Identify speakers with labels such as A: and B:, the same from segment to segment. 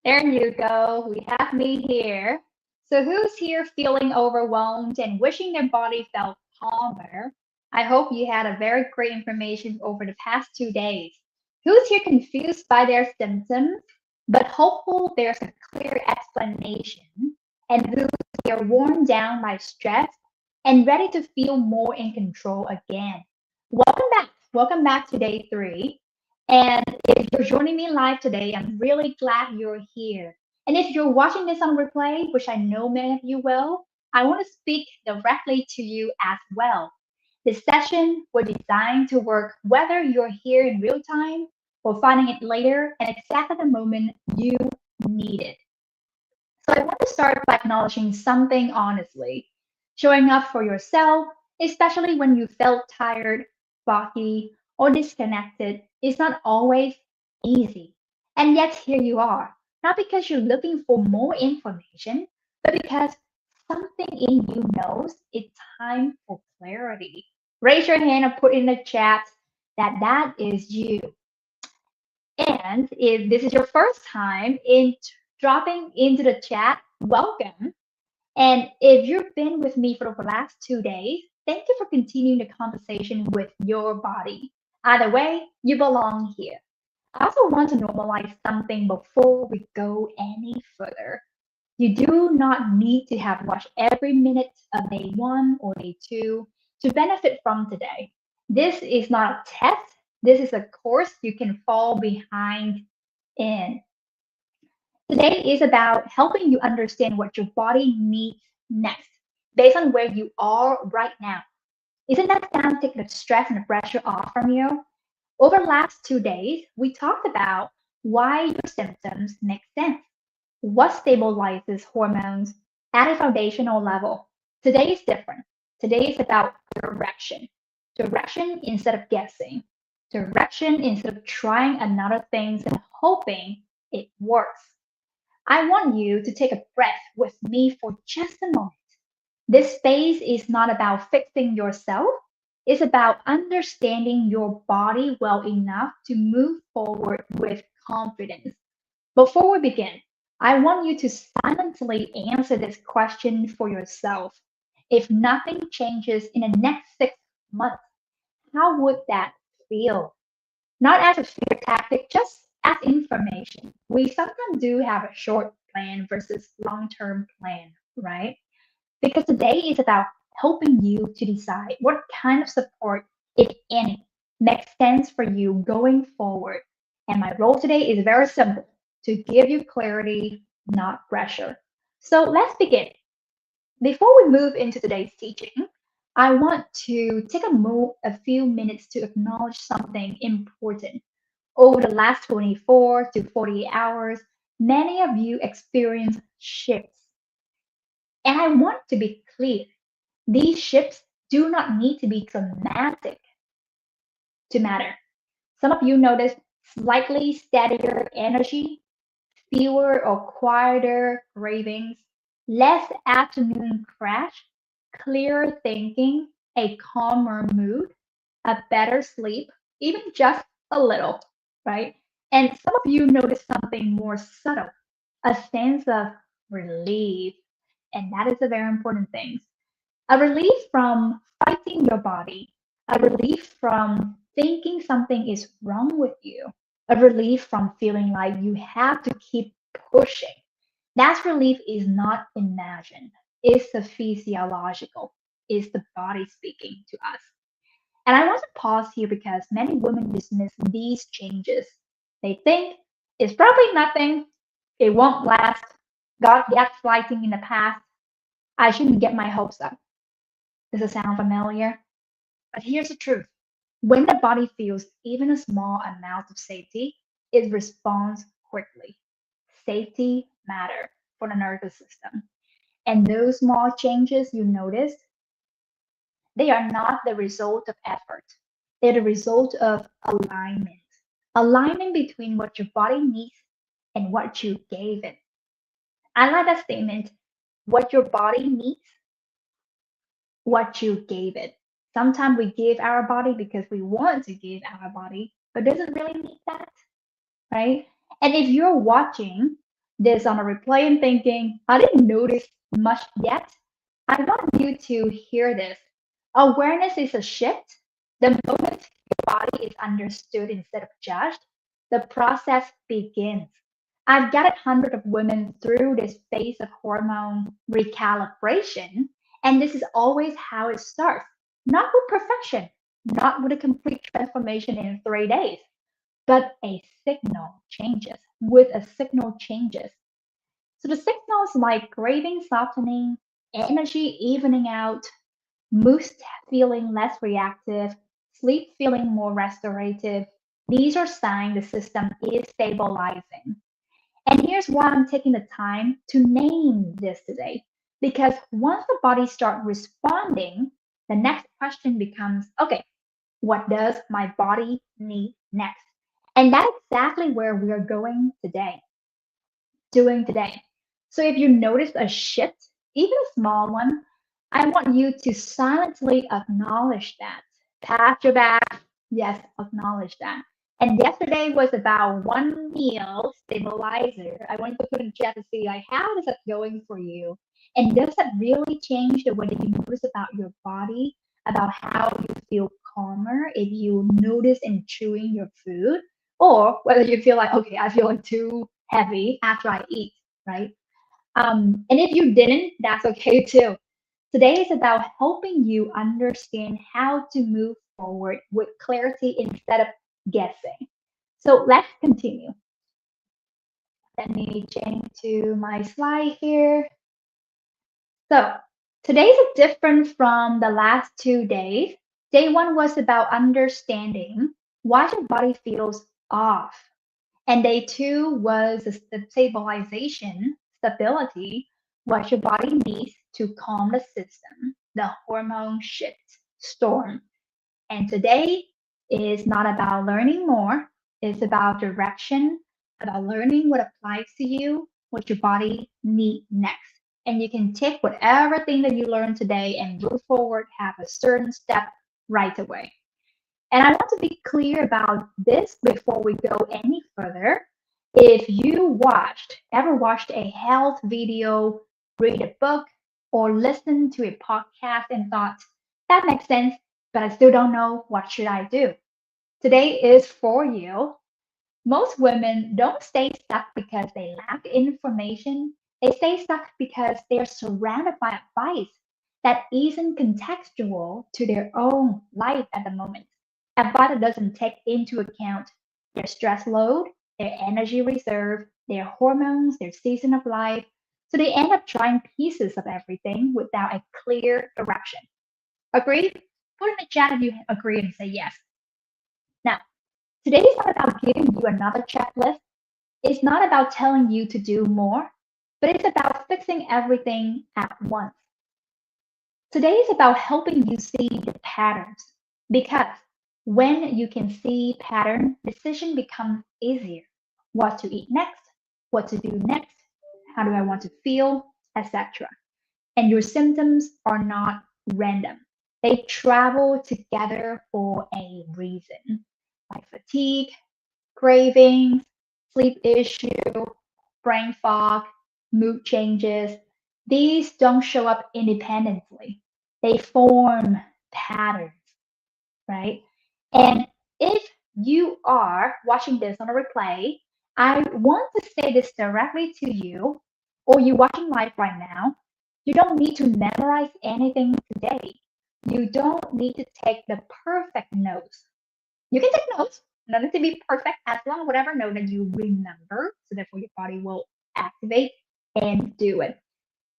A: There you go. We have me here. So, who's here feeling overwhelmed and wishing their body felt calmer? I hope you had a very great information over the past 2 days. Who's here confused by their symptoms, but hopeful there's a clear explanation? And who's here worn down by stress and ready to feel more in control again? Welcome back. Welcome back to day three. And if you're joining me live today, I'm really glad you're here. And if you're watching this on replay, which I know many of you will, I want to speak directly to you as well. This session was designed to work whether you're here in real time or finding it later and exactly the moment you need it. So I want to start by acknowledging something honestly. Showing up for yourself, especially when you felt tired, foggy, or disconnected, is not always easy. And yet here you are, not because you're looking for more information, but because something in you knows it's time for clarity. Raise your hand or put in the chat that that is you. And if this is your first time in dropping into the chat, welcome. And if you've been with me for the last 2 days, thank you for continuing the conversation with your body. Either way, you belong here. I also want to normalize something before we go any further. You do not need to have watched every minute of day one or day two to benefit from today. This is not a test. This is a course you can fall behind in. Today is about helping you understand what your body needs next based on where you are right now. Isn't that time to take the stress and the pressure off from you? Over the last 2 days, we talked about why your symptoms make sense, what stabilizes hormones at a foundational level. Today is different. Today is about direction. Direction instead of guessing. Direction instead of trying another things and hoping it works. I want you to take a breath with me for just a moment. This space is not about fixing yourself, it's about understanding your body well enough to move forward with confidence. Before we begin, I want you to silently answer this question for yourself. If nothing changes in the next 6 months, how would that feel? Not as a fear tactic, just as information. We sometimes do have a short plan versus long term plan, right? Because today is about helping you to decide what kind of support, if any, makes sense for you going forward. And my role today is very simple to give you clarity, not pressure. So let's begin. Before we move into today's teaching, I want to take a few minutes to acknowledge something important. Over the last 24 to 48 hours, many of you experience shifts. And I want to be clear, these shifts do not need to be dramatic to matter. Some of you notice slightly steadier energy, fewer or quieter cravings, less afternoon crash, clearer thinking, a calmer mood, a better sleep, even just a little, right? And some of you notice something more subtle, a sense of relief. And that is a very important thing. A relief from fighting your body, a relief from thinking something is wrong with you, a relief from feeling like you have to keep pushing. That relief is not imagined, it's the physiological, it's the body speaking to us. And I want to pause here because many women dismiss these changes. They think it's probably nothing, it won't last, got gaslighting in the past, I shouldn't get my hopes up. Does it sound familiar? But here's the truth. When the body feels even a small amount of safety, it responds quickly. Safety matter for the nervous system. And those small changes you notice, they are not the result of effort. They're the result of alignment. Alignment between what your body needs and what you gave it. I like that statement. What your body needs, what you gave it. Sometimes we give our body because we want to give our body, but doesn't really need that, right? And if you're watching, this on a replay and thinking, I didn't notice much yet, I want you to hear this. Awareness is a shift. The moment your body is understood instead of judged, the process begins. I've guided hundreds of women through this phase of hormone recalibration, and this is always how it starts. Not with perfection, not with a complete transformation in 3 days, but a signal changes. With a signal changes. So the signals like craving softening, energy evening out, mood feeling less reactive, sleep feeling more restorative, these are signs the system is stabilizing. And here's why I'm taking the time to name this today. Because once the body starts responding, the next question becomes, okay, what does my body need next? And that's exactly where we are going today, doing today. So if you notice a shift, even a small one, I want you to silently acknowledge that. Pat your back. Yes, acknowledge that. And yesterday was about one meal stabilizer. I wanted to put in chat to see like how is that going for you? And does that really change the way that you notice about your body, about how you feel calmer if you notice in chewing your food? Or whether you feel like, okay, I feel like too heavy after I eat, right? And if you didn't, that's okay too. Today is about helping you understand how to move forward with clarity instead of guessing. So let's continue. Let me change to my slide here. So today is different from the last 2 days. Day one was about understanding why your body feels off. And day two was the stabilization, stability, what your body needs to calm the system, the hormone shift storm. And today is not about learning more, it's about direction, about learning what applies to you, what your body needs next. And you can take whatever thing that you learned today and move forward, have a certain step right away. And I want to be clear about this before we go any further. If you ever watched a health video, read a book, or listened to a podcast and thought, that makes sense, but I still don't know what should I do. Today is for you. Most women don't stay stuck because they lack information. They stay stuck because they're surrounded by advice that isn't contextual to their own life at the moment. Advice that doesn't take into account their stress load, their energy reserve, their hormones, their season of life. So they end up trying pieces of everything without a clear direction. Agree? Put in the chat if you agree and say yes. Now, today is not about giving you another checklist. It's not about telling you to do more, but it's about fixing everything at once. Today is about helping you see the patterns because when you can see pattern, decision becomes easier. What to eat next, what to do next, how do I want to feel, etc. And your symptoms are not random. They travel together for a reason, like fatigue, cravings, sleep issue, brain fog, mood changes. These don't show up independently. They form patterns, right? And if you are watching this on a replay, I want to say this directly to you, or you're watching live right now. You don't need to memorize anything today. You don't need to take the perfect notes. You can take notes, not need to be perfect, as long as whatever note that you remember, so therefore your body will activate and do it.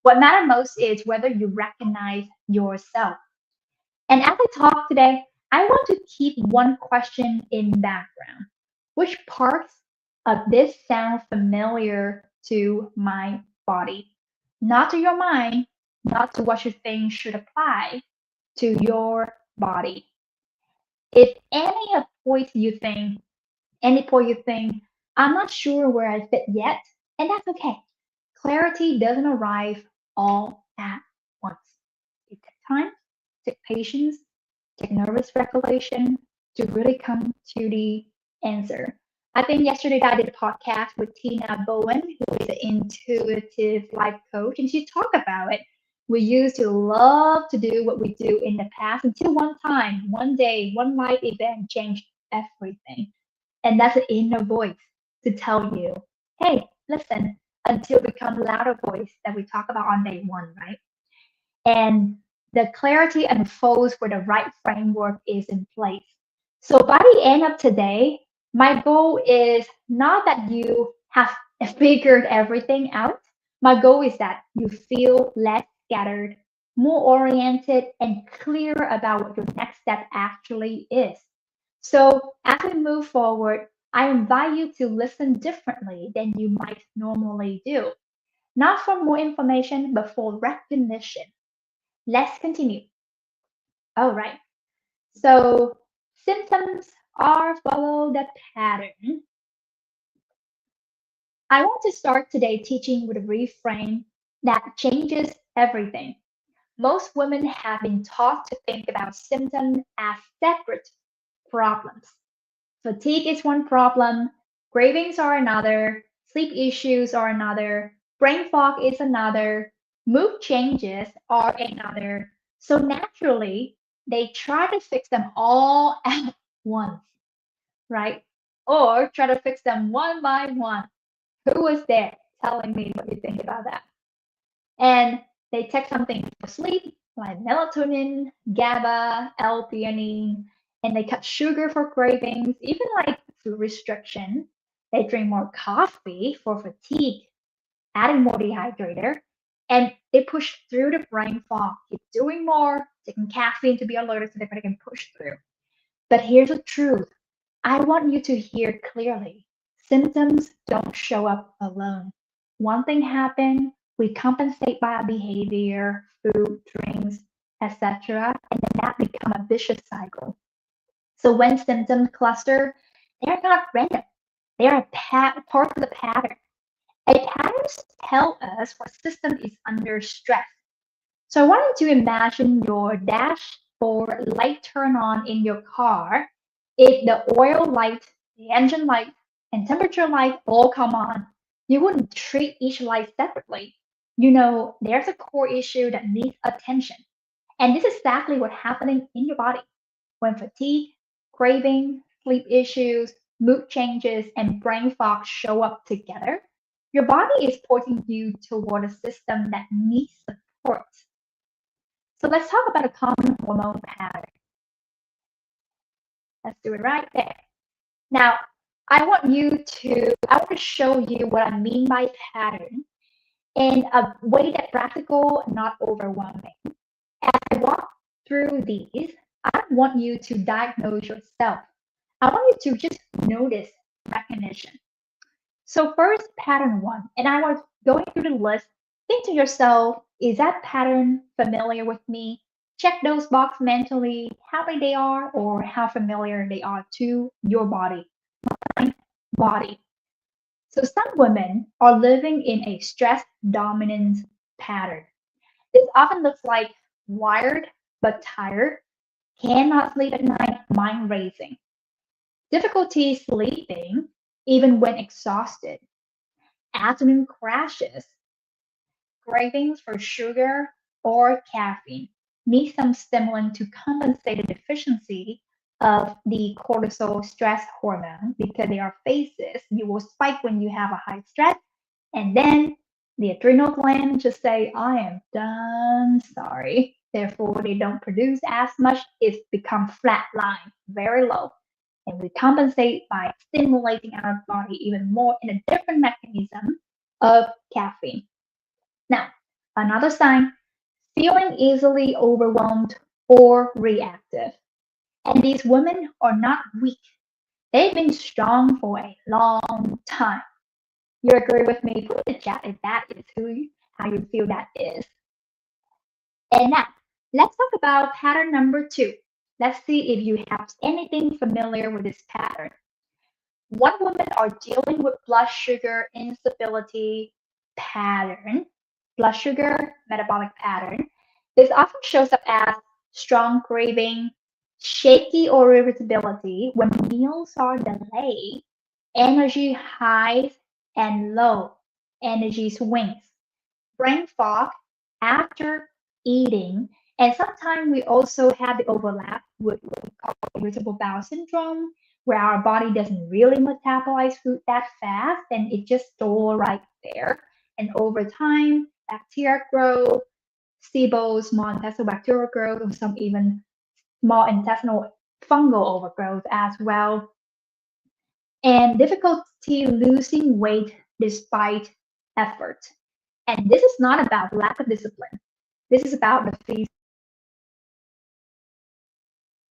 A: What matters most is whether you recognize yourself. And as I talk today, I want to keep one question in background. Which parts of this sound familiar to my body? Not to your mind, not to what you think should apply, to your body. If any point you think, I'm not sure where I fit yet, and that's okay. Clarity doesn't arrive all at once. It takes time, take patience, take nervous regulation to really come to the answer. I think yesterday I did a podcast with Tina Bowen, who is an intuitive life coach, and she talked about it. We used to love to do what we do in the past until one time, one day, one life event changed everything. And that's an inner voice to tell you, hey, listen, until it becomes louder voice that we talk about on day one, right? And the clarity unfolds where the right framework is in place. So by the end of today, my goal is not that you have figured everything out. My goal is that you feel less scattered, more oriented, and clear about what your next step actually is. So as we move forward, I invite you to listen differently than you might normally do. Not for more information, but for recognition. Let's continue. All right. So symptoms are follow the pattern. I want to start today teaching with a reframe that changes everything. Most women have been taught to think about symptoms as separate problems. Fatigue is one problem, cravings are another, sleep issues are another, brain fog is another, mood changes are another. So naturally, they try to fix them all at once, right? Or try to fix them one by one. Who was there telling me what you think about that? And they take something for sleep, like melatonin, GABA, L-theanine, and they cut sugar for cravings, even like food restriction. They drink more coffee for fatigue, adding more dehydrator, and they push through the brain fog. Keep doing more, taking caffeine to be alerted so that they can push through. But here's the truth. I want you to hear clearly. Symptoms don't show up alone. One thing happens, we compensate by behavior, food, drinks, etc., and then that becomes a vicious cycle. So when symptoms cluster, they're not random. They are part of the pattern. A pattern tells us what system is under stress. So I want you to imagine your dashboard light turn on in your car. If the oil light, the engine light, and temperature light all come on, you wouldn't treat each light separately. You know, there's a core issue that needs attention. And this is exactly what's happening in your body. When fatigue, craving, sleep issues, mood changes, and brain fog show up together, your body is pointing you toward a system that needs support. So let's talk about a common hormone pattern. Let's do it right there. Now, I want to show you what I mean by pattern in a way that's practical, not overwhelming. As I walk through these, I want you to diagnose yourself. I want you to just notice recognition. So first, pattern one, and I was going through the list. Think to yourself, is that pattern familiar with me? Check those boxes mentally, how big they are or how familiar they are to your body. So some women are living in a stress dominant pattern. This often looks like wired but tired, cannot sleep at night, mind racing, difficulty sleeping even when exhausted, afternoon crashes, cravings for sugar or caffeine, need some stimulant to compensate the deficiency of the cortisol stress hormone because there are phases you will spike when you have a high stress, and then the adrenal gland just say, I am done, sorry. Therefore, they don't produce as much. It's become flat line, very low. And we compensate by stimulating our body even more in a different mechanism of caffeine. Now, another sign, feeling easily overwhelmed or reactive. And these women are not weak. They've been strong for a long time. You agree with me? Put in the chat if that is how you feel that is. And now, let's talk about pattern number two. Let's see if you have anything familiar with this pattern. One woman are dealing with blood sugar instability pattern, blood sugar metabolic pattern. This often shows up as strong craving, shaky or irritability when meals are delayed, energy highs and low energy swings, brain fog after eating, and sometimes we also have the overlap with what we call irritable bowel syndrome, where our body doesn't really metabolize food that fast and it just stores right there. And over time, bacteria grow, SIBO, small intestinal bacterial growth, or some even small intestinal fungal overgrowth as well, and difficulty losing weight despite effort. And this is not about lack of discipline. This is about the feast.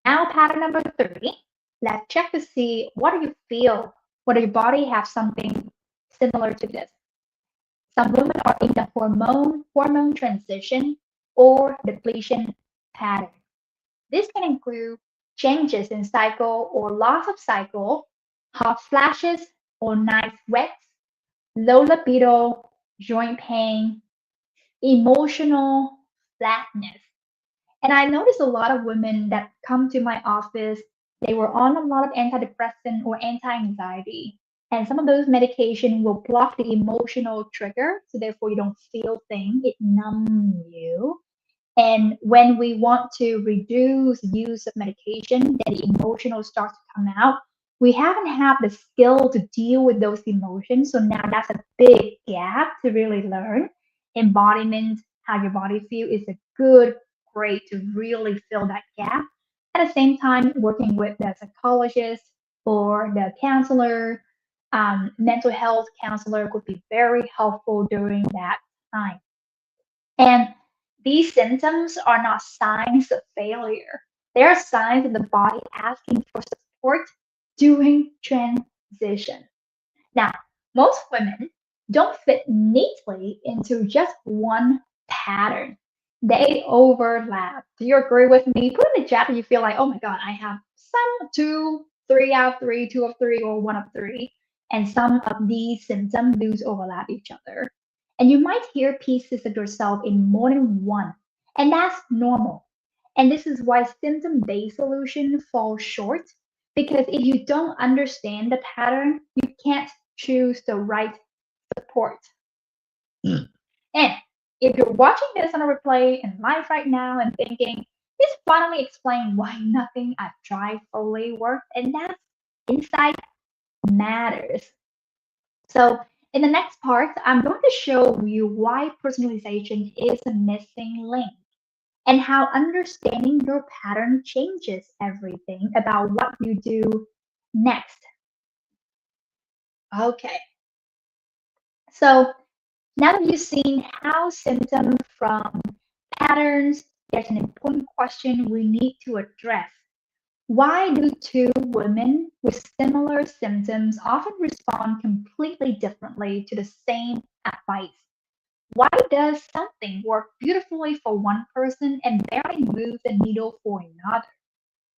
A: Now, pattern number 3. Let's check to see what do you feel, whether your body has something similar to this. Some women are in the hormone transition or depletion pattern. This can include changes in cycle or loss of cycle, hot flashes or night sweats, low libido, joint pain, emotional flatness. And I noticed a lot of women that come to my office, they were on a lot of antidepressant or anti-anxiety. And some of those medication will block the emotional trigger, so therefore you don't feel things, it numbs you. And when we want to reduce use of medication, then the emotional starts to come out. We haven't had the skill to deal with those emotions. So now that's a big gap to really learn. Embodiment, how your body feels, is a good, great to really fill that gap. At the same time, working with the psychologist or the counselor, mental health counselor could be very helpful during that time. And these symptoms are not signs of failure. They are signs of the body asking for support during transition. Now, most women don't fit neatly into just one pattern. They overlap. Do you agree with me? Put in the chat if you feel like, oh my God, I have some two, three out of three, two of three, or one of three. And some of these symptoms do overlap each other. And you might hear pieces of yourself in more than one. And that's normal. And this is why symptom-based solution falls short, because if you don't understand the pattern, you can't choose the right support. And if you're watching this on a replay in live right now and thinking, this finally explains why nothing I've tried fully worked, and that's insight matters. So in the next part, I'm going to show you why personalization is a missing link and how understanding your pattern changes everything about what you do next. Okay, so now that you've seen how symptoms from patterns, there's an important question we need to address. Why do two women with similar symptoms often respond completely differently to the same advice? Why does something work beautifully for one person and barely move the needle for another?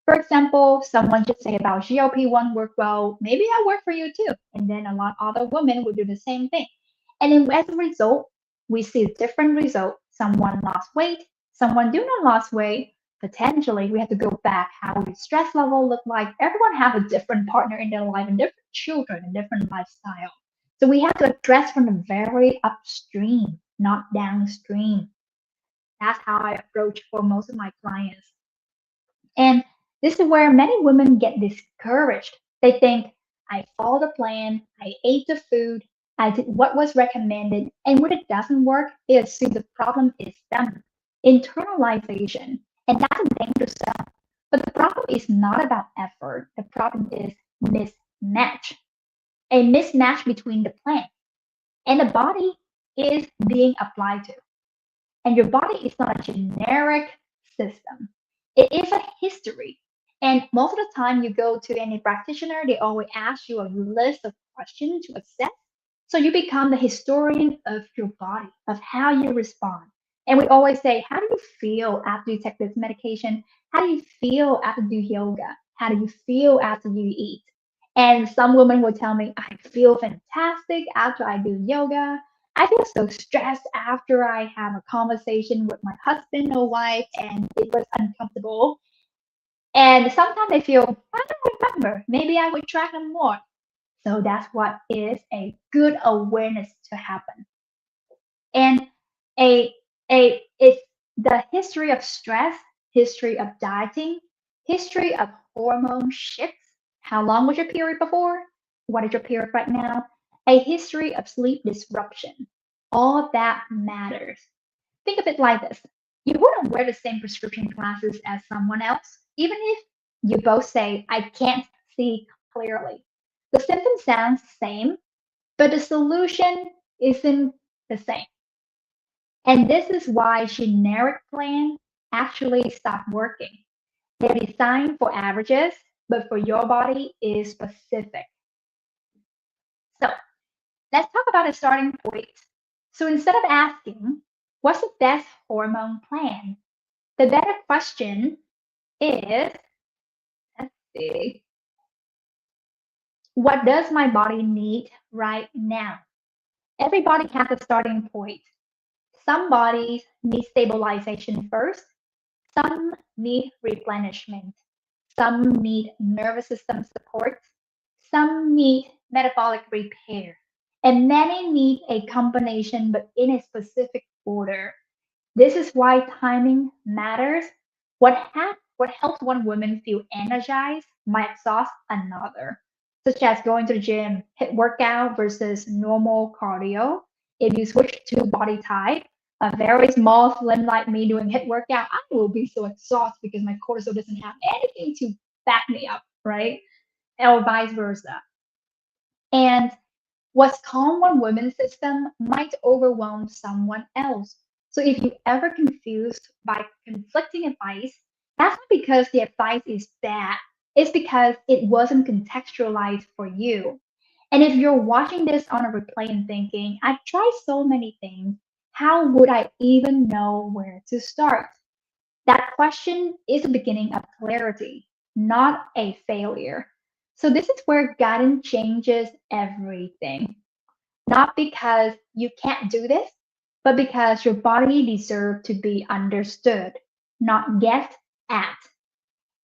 A: For example, someone should say about GLP-1 work well, maybe that worked for you too. And then a lot of other women will do the same thing. And then as a result, we see different results. Someone lost weight, someone do not lost weight. Potentially, we have to go back how the stress level look like. Everyone have a different partner in their life and different children and different lifestyle. So we have to address from the very upstream, not downstream. That's how I approach for most of my clients. And this is where many women get discouraged. They think, I followed the plan, I ate the food, I did what was recommended, and when it doesn't work, they assume the problem is them. Internalization, and that's a dangerous step. But the problem is not about effort, the problem is mismatch. A mismatch between the plan and the body is being applied to. And your body is not a generic system. It is a history. And most of the time you go to any practitioner, they always ask you a list of questions to assess. So you become the historian of your body, of how you respond. And we always say, how do you feel after you take this medication? How do you feel after you do yoga? How do you feel after you eat? And some women will tell me, I feel fantastic after I do yoga. I feel so stressed after I have a conversation with my husband or wife and it was uncomfortable. And sometimes they feel, I don't remember. Maybe I would try them more. So that's what is a good awareness to happen. And a it's the history of stress, history of dieting, history of hormone shifts. How long was your period before? What is your period right now? A history of sleep disruption. All of that matters. Think of it like this. You wouldn't wear the same prescription glasses as someone else, even if you both say, I can't see clearly. The symptom sounds the same, but the solution isn't the same. And this is why generic plans actually stop working. They're designed for averages, but for your body is specific. So let's talk about a starting point. So instead of asking, what's the best hormone plan? The better question is, let's see, what does my body need right now? Everybody has a starting point. Some bodies need stabilization first. Some need replenishment. Some need nervous system support. Some need metabolic repair. And many need a combination, but in a specific order. This is why timing matters. What helps one woman feel energized might exhaust another, such as going to the gym, hit workout versus normal cardio. If you switch to body type, a very small, slim like me doing hit workout, I will be so exhausted because my cortisol doesn't have anything to back me up, right? Or vice versa. And what's calm one woman's system might overwhelm someone else. So if you ever confused by conflicting advice, that's not because the advice is bad. It's because it wasn't contextualized for you. And if you're watching this on a replay and thinking, I've tried so many things, how would I even know where to start? That question is the beginning of clarity, not a failure. So this is where guidance changes everything. Not because you can't do this, but because your body deserves to be understood, not guessed at.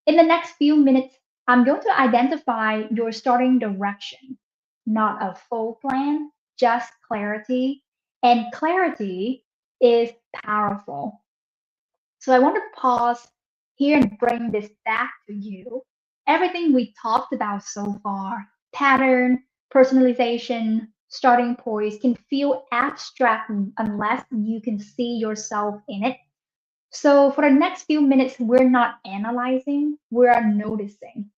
A: In the next few minutes, I'm going to identify your starting direction, not a full plan, just clarity. And clarity is powerful. So I want to pause here and bring this back to you. Everything we talked about so far, pattern, personalization, starting points, can feel abstract unless you can see yourself in it. So for the next few minutes, we're not analyzing, we're noticing.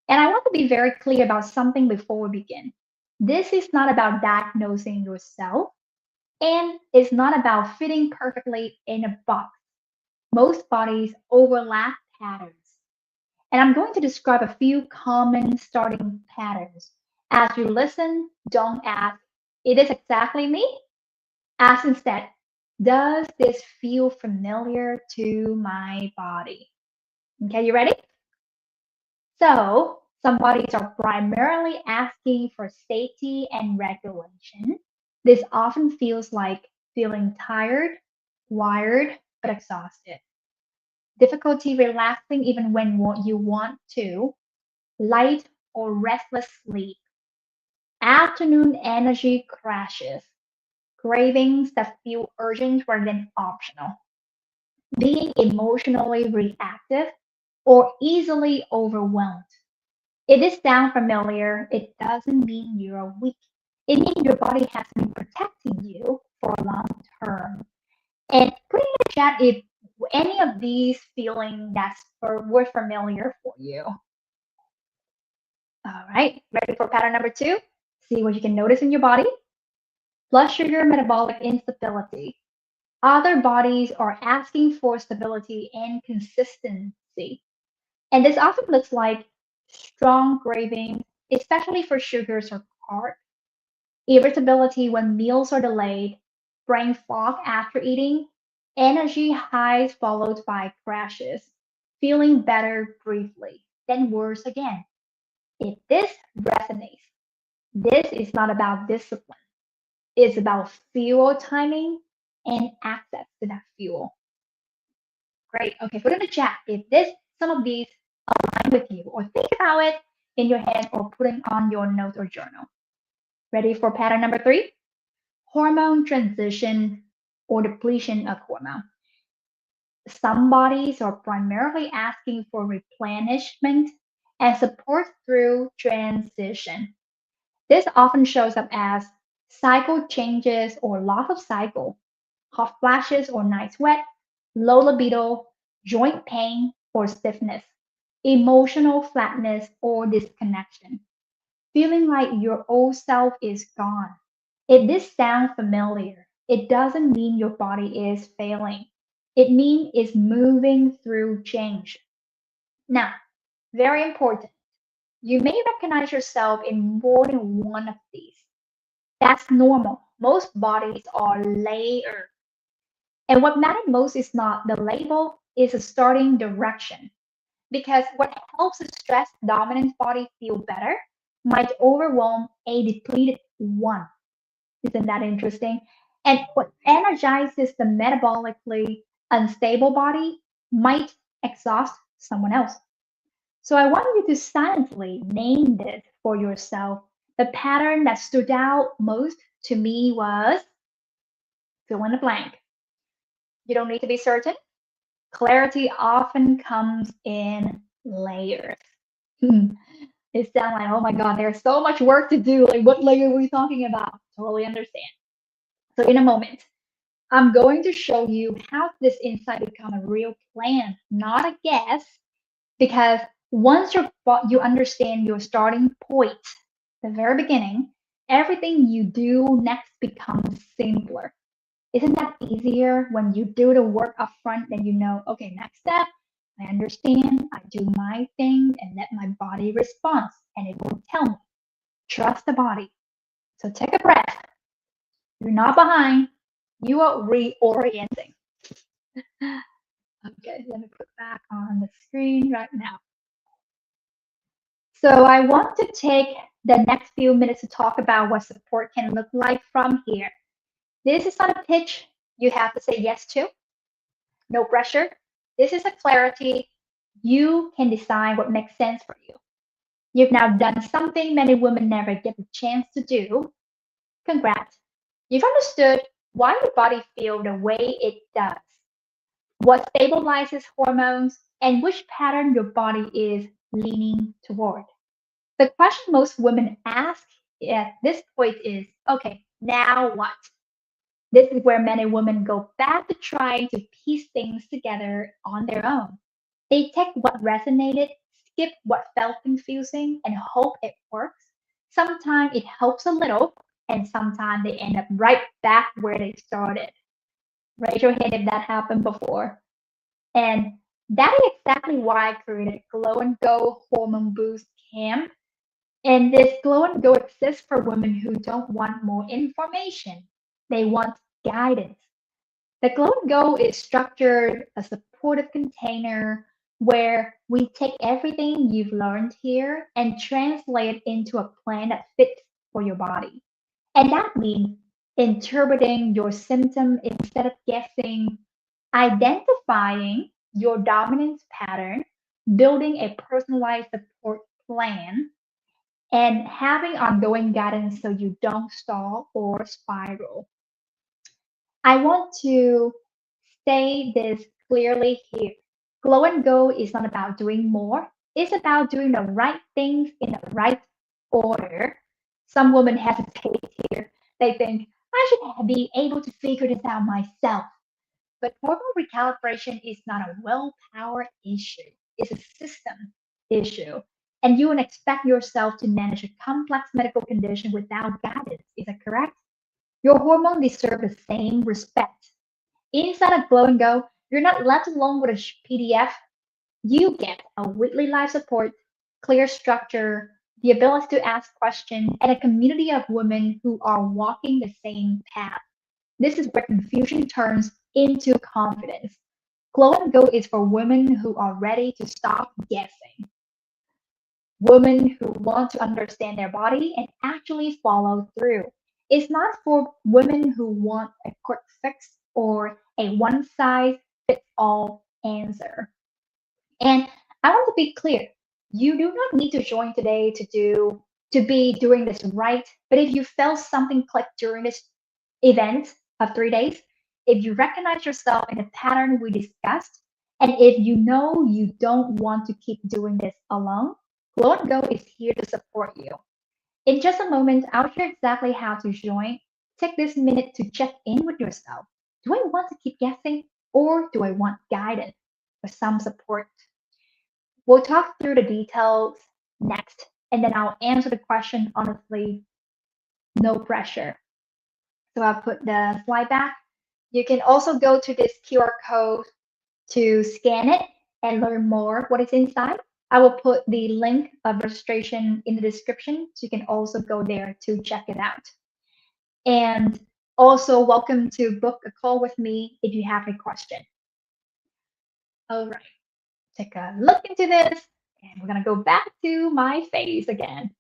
A: And I want to be very clear about something before we begin. This is not about diagnosing yourself, and it's not about fitting perfectly in a box. Most bodies overlap patterns. And I'm going to describe a few common starting patterns. As you listen, don't ask, it is exactly me? Ask instead, does this feel familiar to my body? Okay, you ready? So, some bodies are primarily asking for safety and regulation. This often feels like feeling tired, wired, but exhausted. Difficulty relaxing even when you want to, light or restless sleep, afternoon energy crashes, cravings that feel urgent rather than optional, being emotionally reactive or easily overwhelmed. If this sounds familiar, it doesn't mean you're weak. It means your body has been protecting you for a long term. And put in the chat if any of these feeling were familiar for you. All right, ready for pattern number 2? See what you can notice in your body. Blood sugar metabolic instability. Other bodies are asking for stability and consistency. And this often looks like strong cravings, especially for sugars or carbs, irritability when meals are delayed, brain fog after eating, energy highs followed by crashes, feeling better briefly, then worse again. If this resonates, this is not about discipline. It's about fuel timing and access to that fuel. Great. Okay, put in the chat if some of these align with you or think about it in your head or putting on your notes or journal. Ready for pattern number three? Hormone transition or depletion of hormone. Some bodies are primarily asking for replenishment and support through transition. This often shows up as cycle changes or loss of cycle, hot flashes or night sweat, low libido, joint pain or stiffness, emotional flatness or disconnection, feeling like your old self is gone. If this sounds familiar, it doesn't mean your body is failing. It means it's moving through change. Now, very important, you may recognize yourself in more than one of these. That's normal. Most bodies are layered. And what matters most is not the label, it's a starting direction. Because what helps a stress dominant body feel better might overwhelm a depleted one. Isn't that interesting? And what energizes the metabolically unstable body might exhaust someone else. So I want you to silently name this for yourself. The pattern that stood out most to me was fill in the blank. You don't need to be certain. Clarity often comes in layers. It sounds like, oh my God, there's so much work to do. Like, what layer are we talking about? Totally understand. So, in a moment, I'm going to show you how this insight become a real plan, not a guess, because once you understand your starting point, the very beginning, everything you do next becomes simpler. Isn't that easier when you do the work up front? Then you know, okay, next step, I understand, I do my thing and let my body respond, and it will tell me. Trust the body. So take a breath. You're not behind. You are reorienting. Okay, let me put back on the screen right now. So I want to take the next few minutes to talk about what support can look like from here. This is not a pitch you have to say yes to. No pressure. This is a clarity. You can decide what makes sense for you. You've now done something many women never get the chance to do. Congrats. You've understood why your body feels the way it does, what stabilizes hormones, and which pattern your body is leaning toward. The question most women ask at this point is, okay, now what? This is where many women go back to trying to piece things together on their own. They take what resonated, skip what felt confusing, and hope it works. Sometimes it helps a little, and sometimes they end up right back where they started. Raise your hand if that happened before. And that is exactly why I created Glow and Go Hormone Boost Camp. And this Glow and Go exists for women who don't want more information. They want guidance. The Glow and Go is structured a supportive container where we take everything you've learned here and translate it into a plan that fits for your body. And that means interpreting your symptom instead of guessing, identifying your dominance pattern, building a personalized support plan, and having ongoing guidance so you don't stall or spiral. I want to say this clearly here. Glow and Go is not about doing more, it's about doing the right things in the right order. Some women hesitate here. They think, I should be able to figure this out myself. But hormone recalibration is not a willpower issue, it's a system issue. And you would expect yourself to manage a complex medical condition without guidance. Is that correct? Your hormone deserve the same respect. Inside of Glow and Go, you're not left alone with a PDF. You get a weekly live support, clear structure, the ability to ask questions, and a community of women who are walking the same path. This is where confusion turns into confidence. Glow and Go is for women who are ready to stop guessing, women who want to understand their body and actually follow through. It's not for women who want a quick fix or a one size fits all answer. And I want to be clear. You do not need to join today to be doing this right. But if you felt something click during this event of 3 days, if you recognize yourself in the pattern we discussed, and if you know you don't want to keep doing this alone, Glow and Go is here to support you. In just a moment, I'll share exactly how to join. Take this minute to check in with yourself. Do I want to keep guessing, or do I want guidance or some support? We'll talk through the details next, and then I'll answer the question honestly, no pressure. So I'll put the slide back. You can also go to this QR code to scan it and learn more what is inside. I will put the link of registration in the description, so you can also go there to check it out. And also welcome to book a call with me if you have a question. All right, take a look into this, and we're gonna go back to my face again.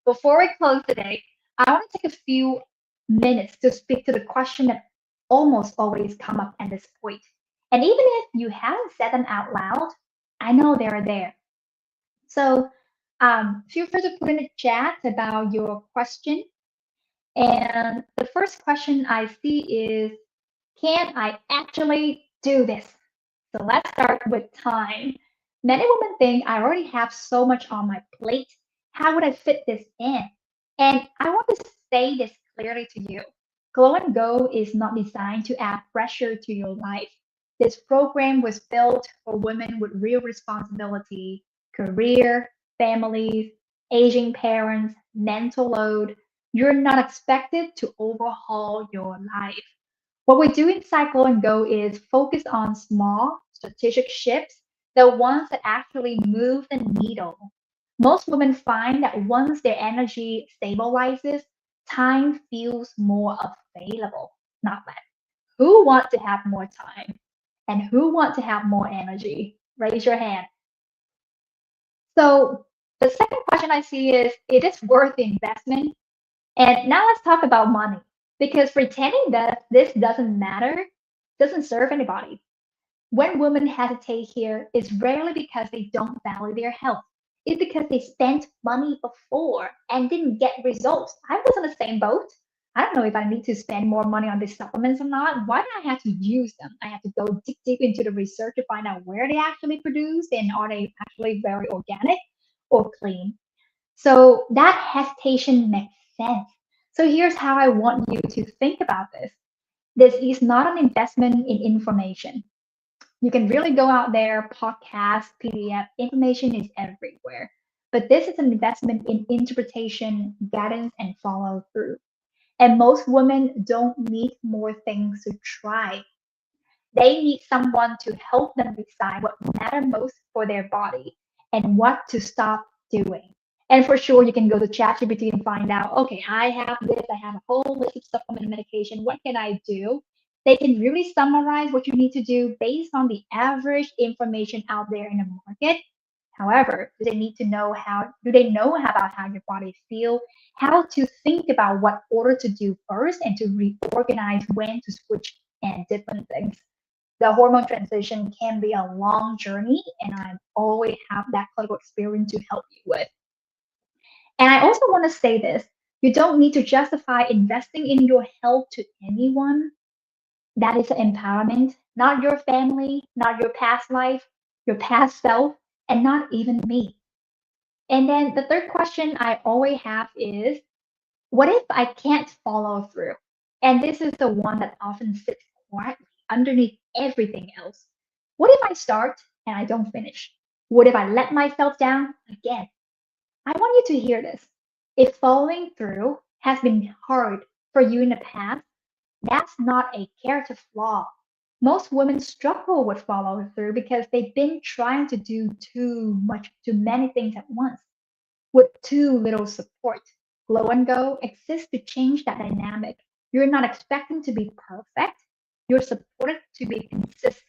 A: Before we close today, I want to take a few minutes to speak to the question that almost always come up at this point. And even if you haven't said them out loud, I know they're there. So feel free to put in the chat about your question. And the first question I see is, can I actually do this? So let's start with time. Many women think I already have so much on my plate. How would I fit this in? And I want to say this clearly to you. Glow and Go is not designed to add pressure to your life. This program was built for women with real responsibility, career, families, aging parents, mental load. You're not expected to overhaul your life. What we do in Cycle and Go is focus on small, strategic shifts, the ones that actually move the needle. Most women find that once their energy stabilizes, time feels more available, not less. Who want to have more time? And who want to have more energy? Raise your hand. So the second question I see is it worth the investment? And now let's talk about money, because pretending that this doesn't matter doesn't serve anybody. When women hesitate here, it's rarely because they don't value their health. It's because they spent money before and didn't get results. I was in the same boat. I don't know if I need to spend more money on these supplements or not. Why do I have to use them? I have to go deep into the research to find out where they actually produced and are they actually very organic or clean. So that hesitation makes sense. So here's how I want you to think about this. This is not an investment in information. You can really go out there, podcast, PDF, information is everywhere. But this is an investment in interpretation, guidance, and follow through. And most women don't need more things to try. They need someone to help them decide what matters most for their body and what to stop doing. And for sure, you can go to ChatGPT and find out, okay, I have this, I have a whole list of supplement and medication. What can I do? They can really summarize what you need to do based on the average information out there in the market. However, do they know about how your body feels, how to think about what order to do first and to reorganize when to switch and different things. The hormone transition can be a long journey, and I always have that clinical experience to help you with. And I also want to say this, you don't need to justify investing in your health to anyone. That is empowerment, not your family, not your past life, your past self, and not even me. And then the third question I always have is, what if I can't follow through? And this is the one that often sits quietly underneath everything else. What if I start and I don't finish? What if I let myself down again? I want you to hear this. If following through has been hard for you in the past, that's not a character flaw. Most women struggle with follow through because they've been trying to do too much, too many things at once with too little support. Glow and Go exists to change that dynamic. You're not expecting to be perfect, you're supported to be consistent.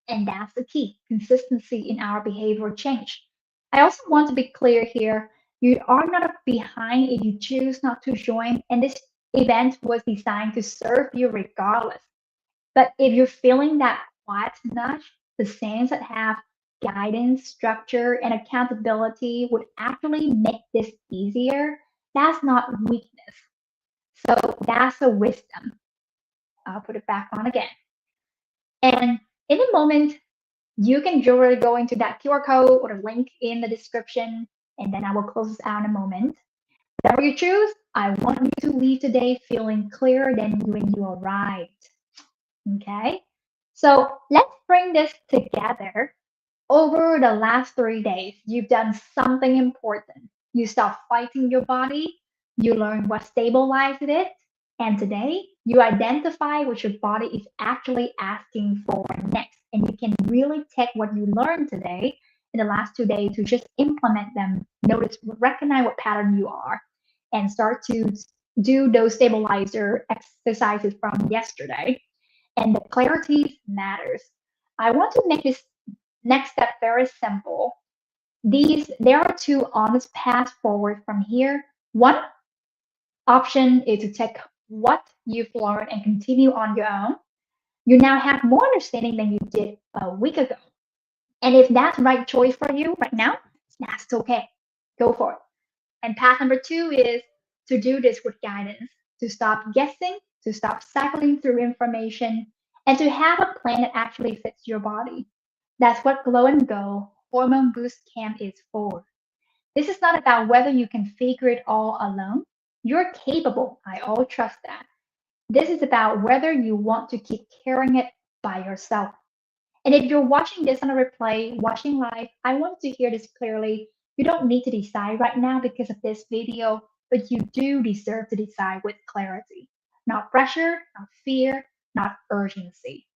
A: And that's the key, consistency in our behavior change. I also want to be clear here, you are not behind if you choose not to join, and this event was designed to serve you regardless. But if you're feeling that quiet nudge, the signs that have guidance, structure, and accountability would actually make this easier, that's not weakness. So that's a wisdom. I'll put it back on again. And in a moment, you can generally go into that QR code or the link in the description, and then I will close this out in a moment. Whatever you choose, I want you to leave today feeling clearer than when you arrived. Okay? So let's bring this together. Over the last 3 days, you've done something important. You stopped fighting your body, you learned what stabilizes it, and today you identify what your body is actually asking for next. And you can really take what you learned today in the last 2 days to just implement them, notice, recognize what pattern you are, and start to do those stabilizer exercises from yesterday. And the clarity matters. I want to make this next step very simple. There are two honest paths forward from here. One option is to take what you've learned and continue on your own. You now have more understanding than you did a week ago. And if that's the right choice for you right now, that's okay. Go for it. And path number two is to do this with guidance, to stop guessing, to stop cycling through information, and to have a plan that actually fits your body. That's what Glow and Go Hormone Boost Camp is for. This is not about whether you can figure it all alone. You're capable. I all trust that. This is about whether you want to keep carrying it by yourself. And if you're watching this on a replay, watching live, I want to hear this clearly. You don't need to decide right now because of this video, but you do deserve to decide with clarity. Not pressure, not fear, not urgency.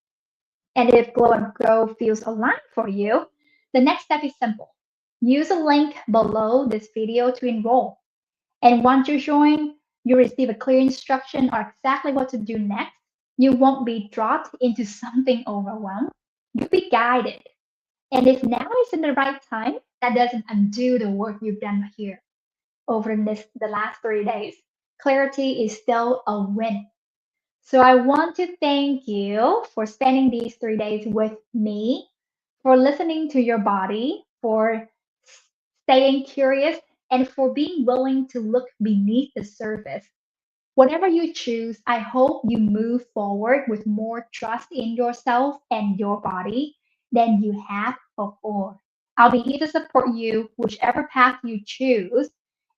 A: And if Glow and Grow feels aligned for you, the next step is simple. Use a link below this video to enroll. And once you join, you receive a clear instruction on exactly what to do next. You won't be dropped into something overwhelmed. You'll be guided. And if now isn't the right time, that doesn't undo the work you've done here over the last 3 days. Clarity is still a win. So I want to thank you for spending these 3 days with me, for listening to your body, for staying curious, and for being willing to look beneath the surface. Whatever you choose, I hope you move forward with more trust in yourself and your body than you have before. I'll be here to support you, whichever path you choose.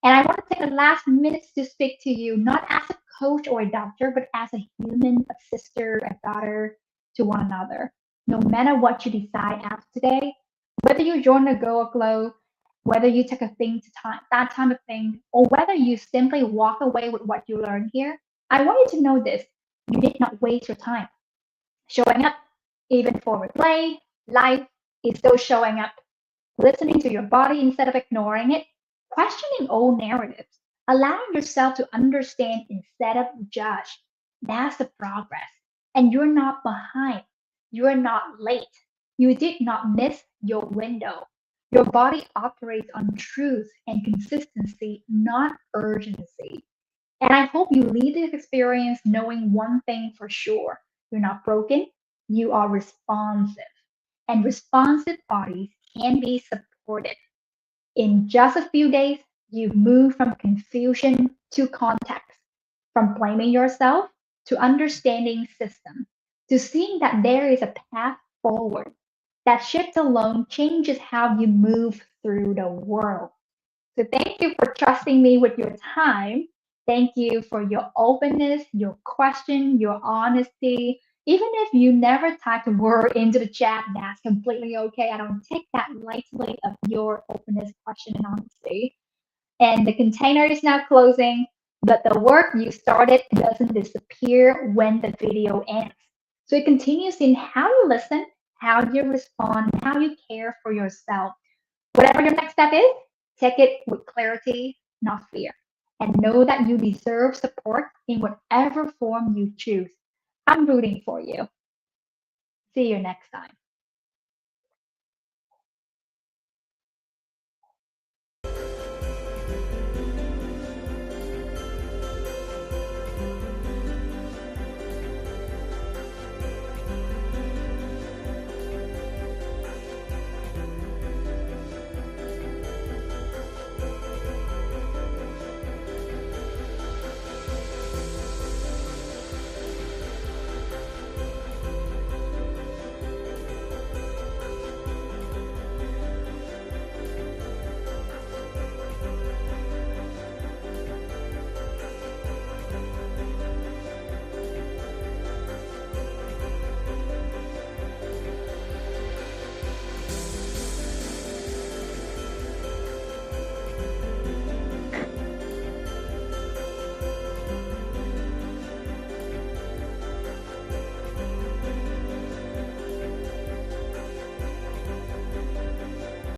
A: And I want to take the last minutes to speak to you, not as a coach or a doctor, but as a human, a sister, a daughter to one another. No matter what you decide after today, whether you join the Go or Glow, whether you take a thing to time, that time of thing, or whether you simply walk away with what you learned here, I want you to know this. You did not waste your time. Showing up, even for replay, life is still showing up. Listening to your body instead of ignoring it, questioning old narratives, allowing yourself to understand instead of judge. That's the progress. And you're not behind. You're not late. You did not miss your window. Your body operates on truth and consistency, not urgency. And I hope you leave this experience knowing one thing for sure. You're not broken, you are responsive. And responsive bodies can be supported. In just a few days, you've moved from confusion to context, from blaming yourself to understanding system, to seeing that there is a path forward. That shift alone changes how you move through the world. So thank you for trusting me with your time. Thank you for your openness, your question, your honesty. Even if you never typed a word into the chat, that's completely okay. I don't take that lightly of your openness, question, and honesty. And the container is now closing, but the work you started doesn't disappear when the video ends. So it continues in how you listen, how you respond, how you care for yourself. Whatever your next step is, take it with clarity, not fear. And know that you deserve support in whatever form you choose. I'm rooting for you. See you next time.